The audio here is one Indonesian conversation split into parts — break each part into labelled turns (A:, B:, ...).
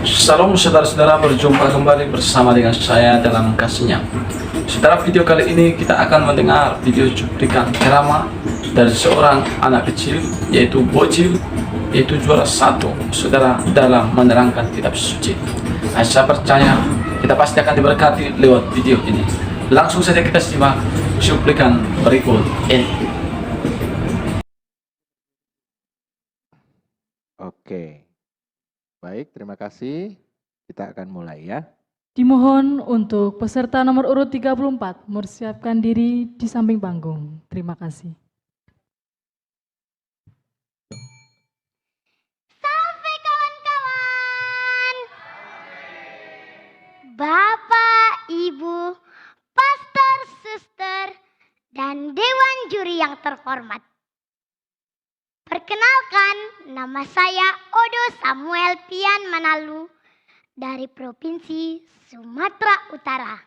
A: Salam saudara-saudara, berjumpa kembali bersama dengan saya dalam kasihnya. Setelah video kali ini kita akan mendengar video cuplikan ceramah dari seorang anak kecil, yaitu bocil, yaitu juara satu saudara dalam menerangkan kitab suci. Saya percaya kita pasti akan diberkati lewat video ini. Langsung saja kita simak cuplikan berikut ini.
B: Oke. Baik, terima kasih. Kita akan mulai ya.
C: Dimohon untuk peserta nomor urut 34 mempersiapkan diri di samping panggung. Terima kasih.
D: Sampai kawan-kawan. Bapak, Ibu, pastor, suster, dan dewan juri yang terhormat. Perkenalkan, nama saya Odo Samuel Pian Manalu dari Provinsi Sumatera Utara.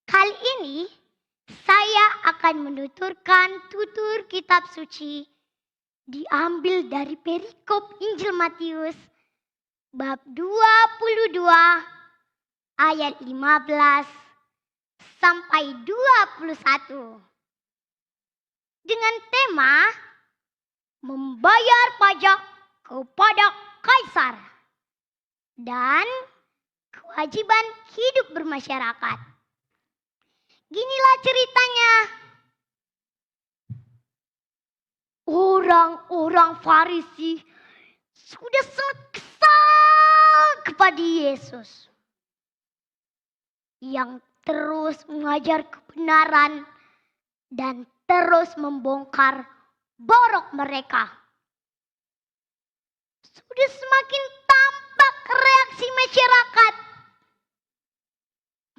D: Kali ini saya akan menuturkan tutur kitab suci diambil dari perikop Injil Matius bab 22 ayat 15 sampai 21. Dengan tema membayar pajak kepada Kaisar dan kewajiban hidup bermasyarakat. Ginilah ceritanya. Orang-orang Farisi sudah sangat kesal kepada Yesus yang terus mengajar kebenaran dan terus membongkar borok mereka. Sudah semakin tampak reaksi masyarakat.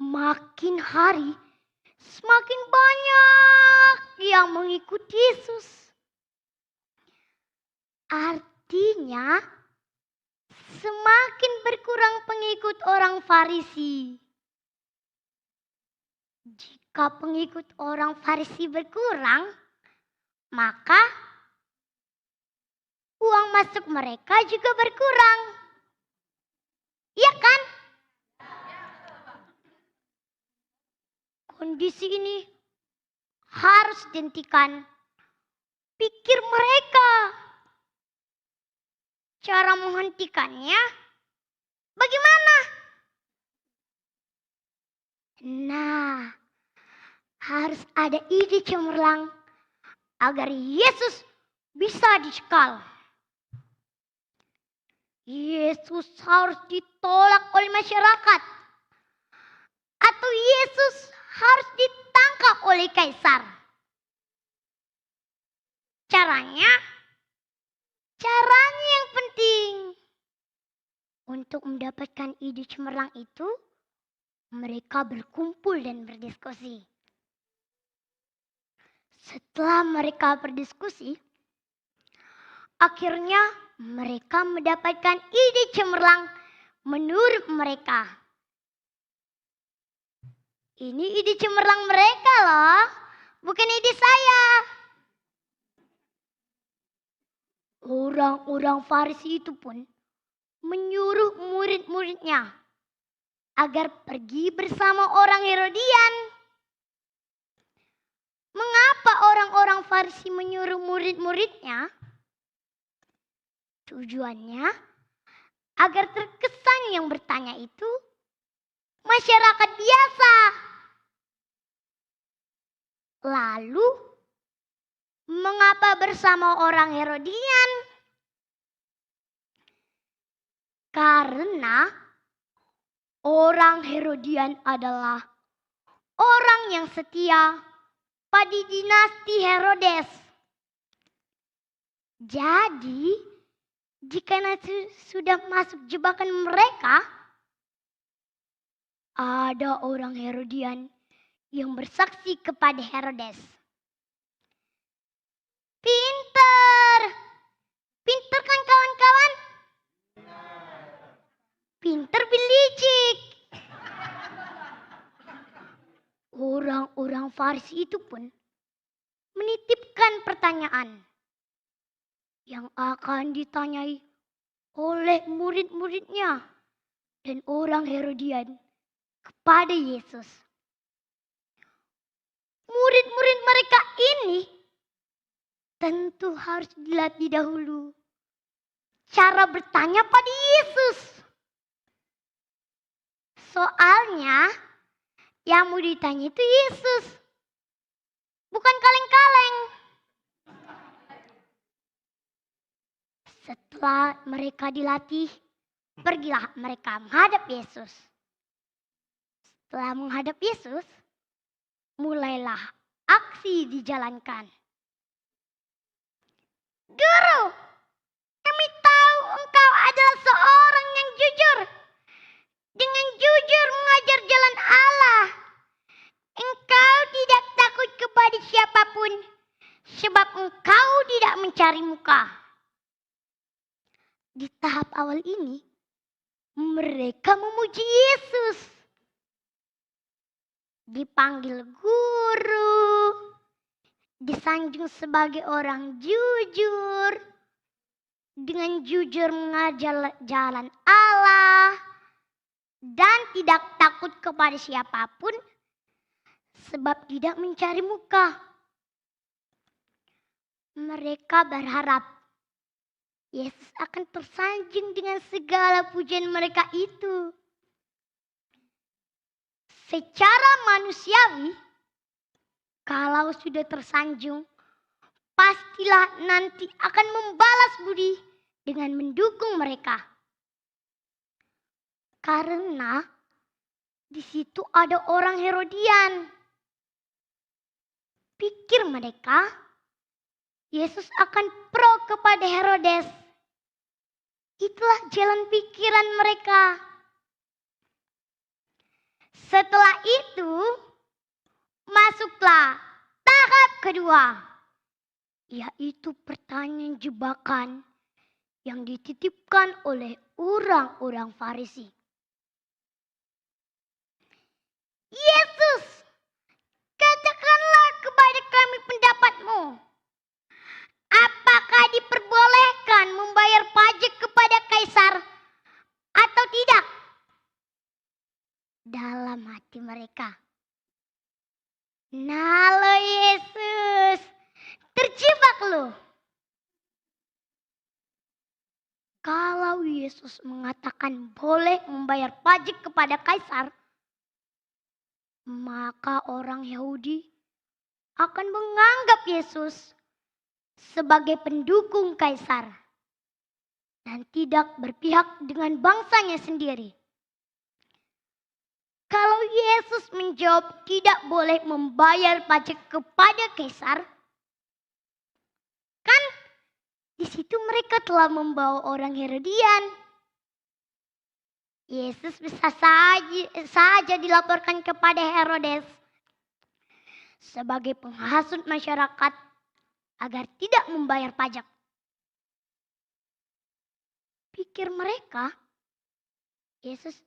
D: Makin hari semakin banyak yang mengikuti Yesus. Artinya semakin berkurang pengikut orang Farisi. Jika pengikut orang Farisi berkurang, maka uang masuk mereka juga berkurang. Iya kan? Kondisi ini harus dihentikan. Pikir mereka. Cara menghentikannya bagaimana? Nah, harus ada ide cemerlang agar Yesus bisa dicekal. Yesus harus ditolak oleh masyarakat. Atau Yesus harus ditangkap oleh Kaisar. Caranya yang penting. Untuk mendapatkan ide cemerlang itu, mereka berkumpul dan berdiskusi. Setelah mereka berdiskusi, akhirnya mereka mendapatkan ide cemerlang menurut mereka. Ini ide cemerlang mereka loh, bukan ide saya. Orang-orang Farisi itu pun menyuruh murid-muridnya agar pergi bersama orang Herodian. Mengapa orang-orang Farisi menyuruh murid-muridnya? Tujuannya agar terkesan yang bertanya itu masyarakat biasa. Lalu, mengapa bersama orang Herodian? Karena orang Herodian adalah orang yang setia pada dinasti Herodes. Jadi, jika nanti sudah masuk jebakan mereka, ada orang Herodian yang bersaksi kepada Herodes. Pinter! Pinter kan kawan-kawan? Pinter bilicik. Orang-orang Farisi itu pun menitipkan pertanyaan yang akan ditanyai oleh murid-muridnya dan orang Herodian kepada Yesus. Murid-murid mereka ini tentu harus dilatih dahulu cara bertanya pada Yesus. Soalnya yang mau ditanya itu Yesus, bukan kaleng-kaleng. Setelah mereka dilatih, pergilah mereka menghadap Yesus. Setelah menghadap Yesus, mulailah aksi dijalankan. Guru, kami tahu engkau adalah seorang yang jujur. Dengan jujur mengajar jalan Allah. Engkau tidak takut kepada siapapun, sebab engkau tidak mencari muka. Di tahap awal ini, mereka memuji Yesus. Dipanggil guru, disanjung sebagai orang jujur, dengan jujur mengajar jalan Allah, dan tidak takut kepada siapapun, sebab tidak mencari muka. Mereka berharap Yesus akan tersanjung dengan segala pujian mereka itu. Secara manusiawi, kalau sudah tersanjung, pastilah nanti akan membalas budi dengan mendukung mereka. Karena di situ ada orang Herodian. Pikir mereka, Yesus akan pro kepada Herodes. Itulah jalan pikiran mereka. Setelah itu, masuklah tahap kedua, yaitu pertanyaan jebakan yang dititipkan oleh orang-orang Farisi. Yesus, katakanlah kepada kami pendapatmu. Apakah diperbolehkan membayar pajak kepada Kaisar atau tidak? Dalam hati mereka. Nah lo Yesus, terjebak lo. Kalau Yesus mengatakan boleh membayar pajak kepada Kaisar, maka orang Yahudi akan menganggap Yesus sebagai pendukung Kaisar dan tidak berpihak dengan bangsanya sendiri. Kalau Yesus menjawab tidak boleh membayar pajak kepada Kaisar, kan di situ mereka telah membawa orang Herodian. Yesus bisa saja dilaporkan kepada Herodes sebagai penghasut masyarakat agar tidak membayar pajak. Pikir mereka, Yesus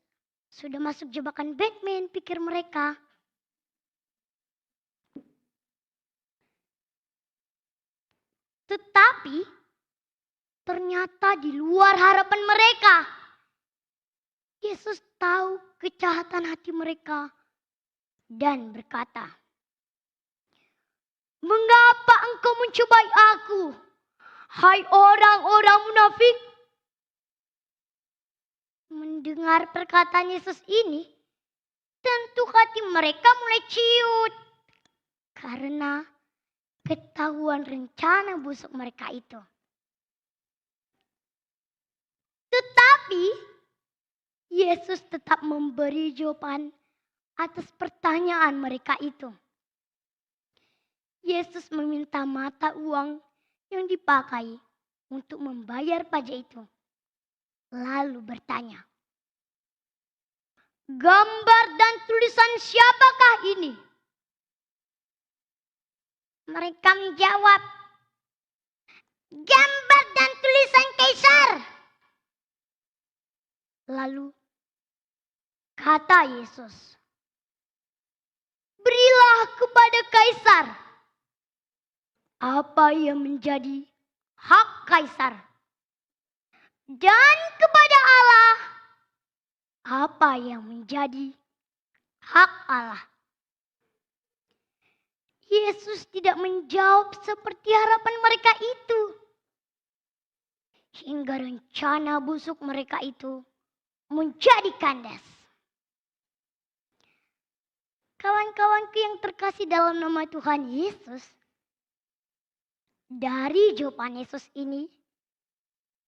D: sudah masuk jebakan Batman, pikir mereka. Tetapi ternyata di luar harapan mereka. Yesus tahu kejahatan hati mereka dan berkata, "Mengapa engkau mencobai aku, hai orang-orang munafik?" Mendengar perkataan Yesus ini, tentu hati mereka mulai ciut karena ketahuan rencana busuk mereka itu. Tetapi Yesus tetap memberi jawaban atas pertanyaan mereka itu. Yesus meminta mata uang yang dipakai untuk membayar pajak itu. Lalu bertanya, "Gambar dan tulisan siapakah ini?" Mereka menjawab, "Gambar dan tulisan Kaisar." Lalu kata Yesus, "Berilah kepada Kaisar apa yang menjadi hak Kaisar, dan kepada Allah apa yang menjadi hak Allah. Yesus tidak menjawab seperti harapan mereka itu. Hingga rencana busuk mereka itu menjadi kandas. Kawan-kawanku yang terkasih dalam nama Tuhan Yesus, dari jawaban Yesus ini,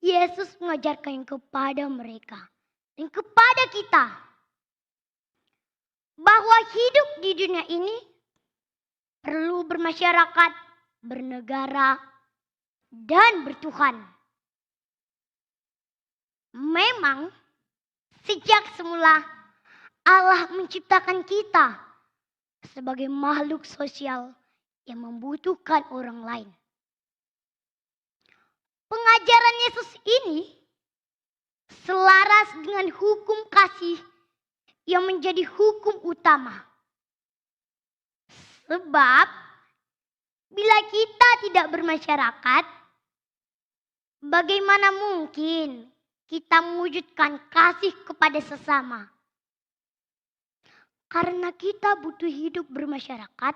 D: Yesus mengajarkan kepada mereka dan kepada kita bahwa hidup di dunia ini perlu bermasyarakat, bernegara, dan bertuhan. Memang sejak semula Allah menciptakan kita sebagai makhluk sosial yang membutuhkan orang lain. Pengajaran Yesus ini selaras dengan hukum kasih yang menjadi hukum utama. Sebab bila kita tidak bermasyarakat, bagaimana mungkin kita mewujudkan kasih kepada sesama? Karena kita butuh hidup bermasyarakat,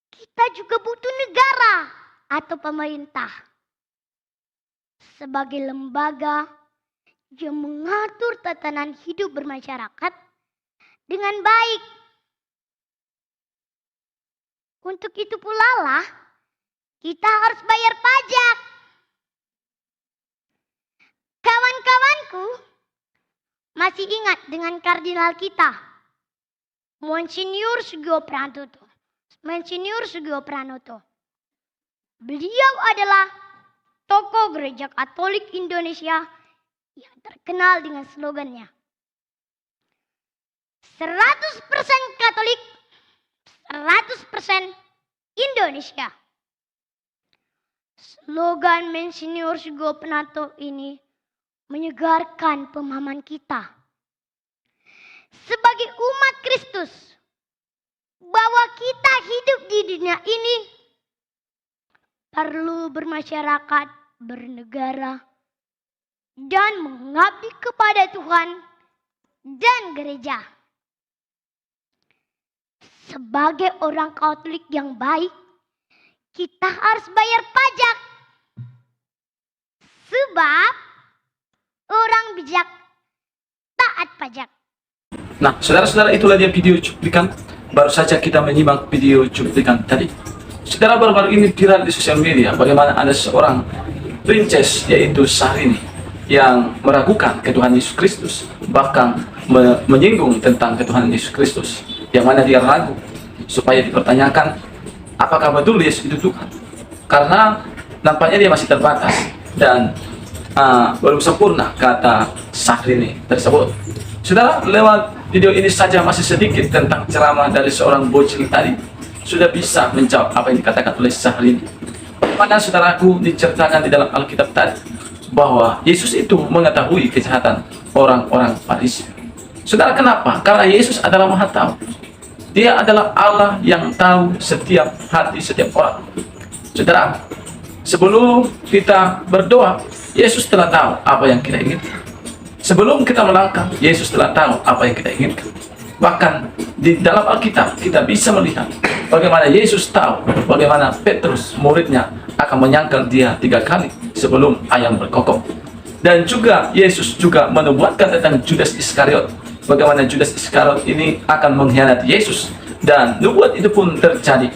D: kita juga butuh negara atau pemerintah sebagai lembaga yang mengatur tatanan hidup bermasyarakat dengan baik. Untuk itu pula lah kita harus bayar pajak. Kawan-kawanku masih ingat dengan kardinal kita, Monsinyur Sugio Pranoto. Beliau adalah tokoh Gereja Katolik Indonesia yang terkenal dengan slogannya 100% Katolik, 100% Indonesia. Slogan Monsinyur Sugio Pranoto ini menyegarkan pemahaman kita sebagai umat Kristus bahwa kita hidup di dunia ini perlu bermasyarakat, bernegara, dan mengabdi kepada Tuhan dan gereja. Sebagai orang Katolik yang baik, kita harus bayar pajak. Sebab orang bijak taat pajak.
A: Nah, saudara-saudara, itulah dia video cuplikan. Baru saja kita menyimak video cuplikan tadi. Saudara, baru-baru ini viral di sosial media bagaimana ada seorang princess, yaitu Syahrini, yang meragukan ketuhanan Yesus Kristus, bahkan menyinggung tentang ketuhanan Yesus Kristus, yang mana dia ragu supaya dipertanyakan apakah betul Yesus itu Tuhan, karena nampaknya dia masih terbatas dan belum sempurna, kata Syahrini tersebut. Saudara, lewat video ini saja masih sedikit tentang ceramah dari seorang bocil tadi sudah bisa menjawab apa yang dikatakan oleh Syahrini. Bagaimana, saudaraku, diceritakan di dalam Alkitab tadi bahwa Yesus itu mengetahui kejahatan orang-orang Farisi. Saudara, kenapa? Karena Yesus adalah Maha Tahu. Dia adalah Allah yang tahu setiap hati setiap orang. Saudara, sebelum kita berdoa, Yesus telah tahu apa yang kita inginkan. Sebelum kita melangkah, Yesus telah tahu apa yang kita inginkan. Bahkan di dalam Alkitab kita bisa melihat bagaimana Yesus tahu bagaimana Petrus, muridnya, akan menyangkal dia 3 kali sebelum ayam berkokok. Dan juga Yesus juga menubuatkan tentang Judas Iskariot, bagaimana Judas Iskariot ini akan mengkhianati Yesus, dan nubuat itu pun terjadi.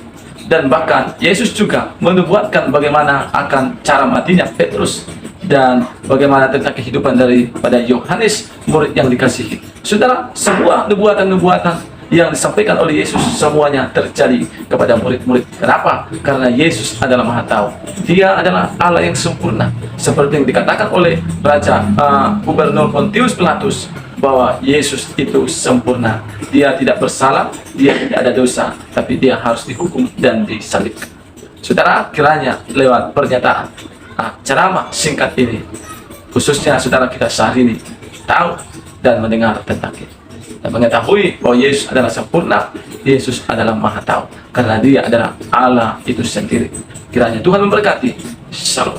A: Dan bahkan Yesus juga menubuatkan bagaimana akan cara matinya Petrus, dan bagaimana tentang kehidupan daripada Yohanes, murid yang dikasihi. Saudara, sebuah nubuatan-nubuatan yang disampaikan oleh Yesus semuanya terjadi kepada murid-murid. Kenapa? Karena Yesus adalah Maha Tahu. Dia adalah Allah yang sempurna, seperti yang dikatakan oleh Raja Gubernur Pontius Pilatus bahwa Yesus itu sempurna. Dia tidak bersalah, dia tidak ada dosa, tapi dia harus dihukum dan disalibkan. Saudara, kiranya lewat pernyataan ceramah singkat ini, khususnya saudara kita Syahrini tahu dan mendengar tentang itu, dan mengetahui bahwa Yesus adalah sempurna, Yesus adalah Maha Tahu, karena dia adalah Allah itu sendiri. Kiranya Tuhan memberkati. Shalom.